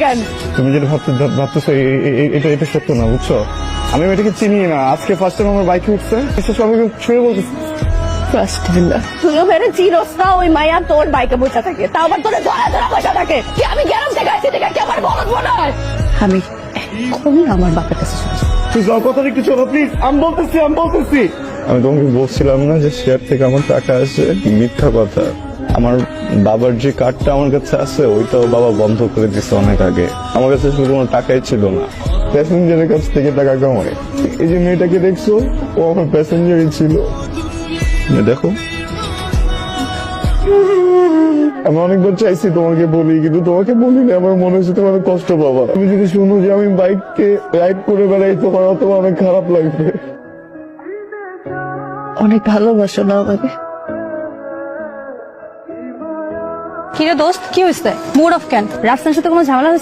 কেন? তুমি যেটা ভাবতেছো এটা সত্য না, বুঝছো? আমি মেয়েটাকে চিনি না, আজকে ফার্স্ট টাইম আমার বাইকে উঠছে, আমি ছুঁয়ে বলতেছি তুইও মেরে চিরস না, ওই মায়া তোর বাইকে বসে থাকে, তাও আবার তোরে ধরা ধরা বসে থাকে। কি আমি গেলাম থেকে আসছি থেকে কি আমার বলদ মনে হয়? আমি এখন আমার বাপের কাছে শুনছি। তুই যাও, কথা একটু চলো প্লিজ। আমি বলতেছি আমি তোমাকে বলছিলাম না যে শেয়ার থেকে আমার টাকা আসে, মিথ্যা কথা। আমার বাবার যে কার্ডটা আমার কাছে আছে ওইটাও বাবা বন্ধ করে দিচ্ছে অনেক আগে। আমার কাছে শুধু কোনো টাকাই ছিল না, প্যাসেঞ্জারের কাছ থেকে টাকা কামায়। এই যে মেয়েটাকে দেখছো, ও আমার প্যাসেঞ্জারই ছিল। দেখো, আমি অনেকবার চাইছি তোমাকে বলি, কিন্তু তোমাকে বলিনি। আমার মনে হচ্ছে তোমার কষ্ট পাবা। তুমি যদি শুনো যে আমি বাইককে রাইড করে বেড়াই, তোমার অনেক খারাপ লাগবে। অনেক ভালোবাসো না আমাকে? কিরে দোস্ত, কি হয়েছে? মুড অফ কেন? রাস্তার সাথে কোনো ঝামেলা হয়েছে?